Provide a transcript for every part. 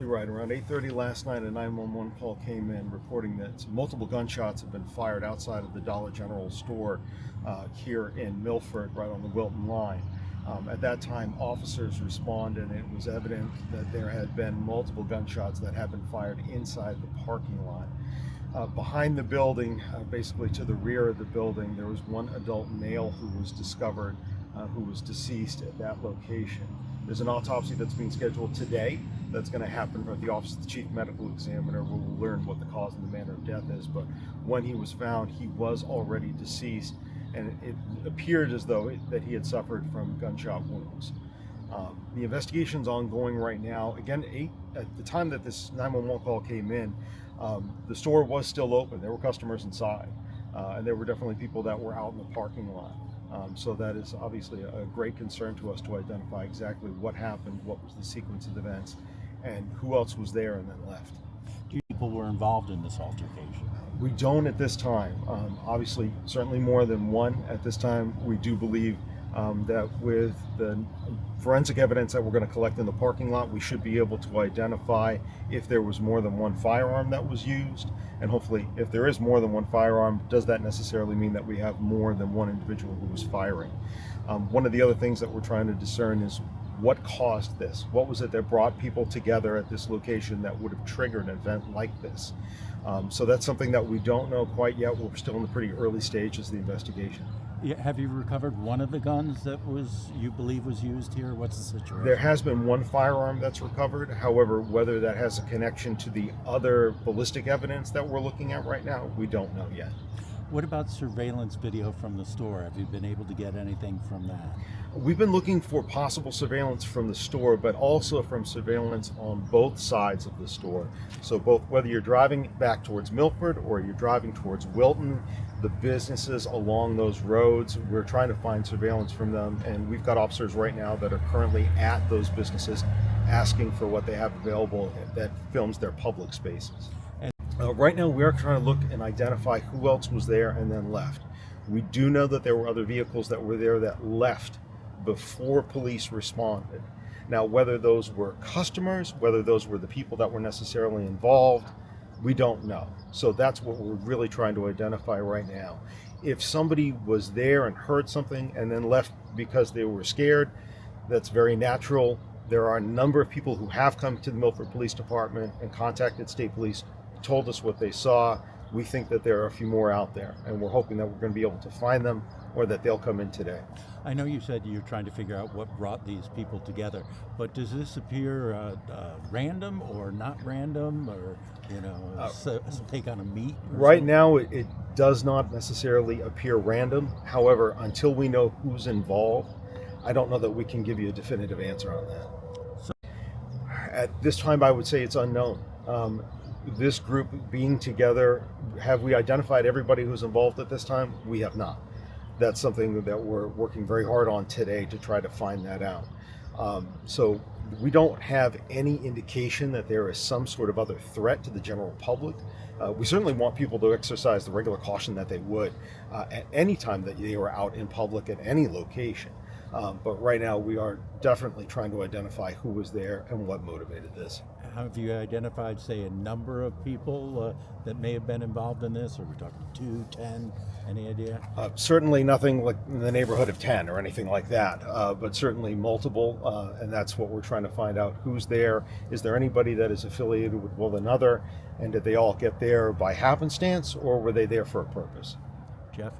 Right, around 8:30 last night, a 911 call came in reporting that multiple gunshots have been fired outside of the Dollar General store here in Milford, right on the Wilton line. At that time, officers responded, and it was evident that there had been multiple gunshots that had been fired inside the parking lot. Behind the building, basically to the rear of the building, there was one adult male who was discovered, who was deceased at that location. There's an autopsy that's being scheduled today that's going to happen at the Office of the Chief Medical Examiner, where we'll learn what the cause and the manner of death is. But when he was found, he was already deceased, and it appeared as though that he had suffered from gunshot wounds. The investigation's ongoing right now. Again, at the time that this 911 call came in, the store was still open. There were customers inside, and there were definitely people that were out in the parking lot. So that is obviously a great concern to us to identify exactly what happened, what was the sequence of events, and who else was there and then left. Do people were involved in this altercation? We don't at this time. Obviously, certainly more than one at this time. We do believe that with the forensic evidence that we're going to collect in the parking lot, we should be able to identify if there was more than one firearm that was used. And hopefully, if there is more than one firearm, does that necessarily mean that we have more than one individual who was firing? One of the other things that we're trying to discern is what caused this? What was it that brought people together at this location that would have triggered an event like this? So that's something that we don't know quite yet. We're still in the pretty early stages of the investigation. Yeah, have you recovered one of the guns that you believe was used here? What's the situation? There has been one firearm that's recovered. However, whether that has a connection to the other ballistic evidence that we're looking at right now, we don't know yet. What about surveillance video from the store? Have you been able to get anything from that? We've been looking for possible surveillance from the store, but also from surveillance on both sides of the store. So both whether you're driving back towards Milford or you're driving towards Wilton, the businesses along those roads, we're trying to find surveillance from them, and we've got officers right now that are currently at those businesses asking for what they have available that films their public spaces. Right now, we are trying to look and identify who else was there and then left. We do know that there were other vehicles that were there that left before police responded. Now, whether those were customers, whether those were the people that were necessarily involved, we don't know. So that's what we're really trying to identify right now. If somebody was there and heard something and then left because they were scared, that's very natural. There are a number of people who have come to the Milford Police Department and contacted state police, told us what they saw. We think that there are a few more out there, and we're hoping that we're going to be able to find them or that they'll come in today. I know you said you're trying to figure out what brought these people together, but does this appear random or not random, or take on a meet? Right now, it does not necessarily appear random. However, until we know who's involved, I don't know that we can give you a definitive answer on that. So, at this time, I would say it's unknown. This group being together, have we identified everybody who's involved at this time? We have not. That's something that we're working very hard on today to try to find that out. So we don't have any indication that there is some sort of other threat to the general public. We certainly want people to exercise the regular caution that they would at any time that they were out in public at any location. But right now we are definitely trying to identify who was there and what motivated this. Have you identified, say, a number of people that may have been involved in this? Are we talking 2, 10, any idea? Certainly nothing like in the neighborhood of 10 or anything like that, but certainly multiple, and that's what we're trying to find out. Who's there? Is there anybody that is affiliated with one another? And did they all get there by happenstance, or were they there for a purpose? Jeff?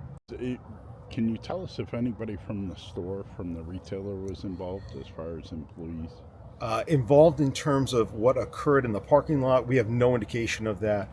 Can you tell us if anybody from the store, from the retailer, was involved as far as employees? Involved in terms of what occurred in the parking lot, we have no indication of that.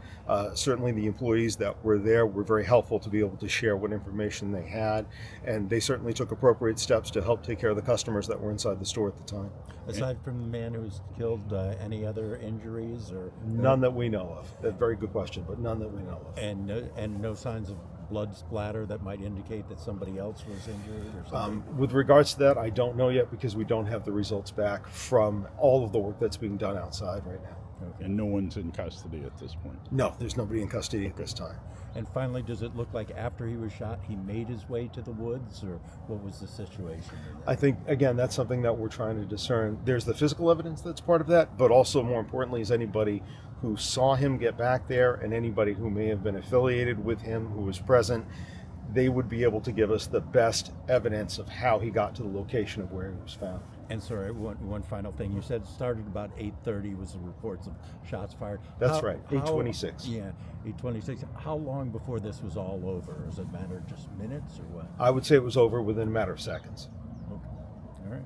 Certainly the employees that were there were very helpful to be able to share what information they had, and they certainly took appropriate steps to help take care of the customers that were inside the store at the time. Aside from the man who was killed, any other injuries? Or none that we know of. A very good question, but none that we know of. And no signs of blood splatter that might indicate that somebody else was injured or something? With regards to that, I don't know yet because we don't have the results back from all of the work that's being done outside right now. Okay. And no one's in custody at this point. No, there's nobody in custody at this time. And finally, does it look like after he was shot, he made his way to the woods, or what was the situation? I think, again, that's something that we're trying to discern. There's the physical evidence that's part of that, but also more importantly is anybody who saw him get back there and anybody who may have been affiliated with him who was present. They would be able to give us the best evidence of how he got to the location of where he was found. And sorry, one final thing. You said it started about 8:30 was the reports of shots fired. That's right, 8:26. Yeah, 8:26. How long before this was all over? Does it matter just minutes or what? I would say it was over within a matter of seconds. Okay. All right.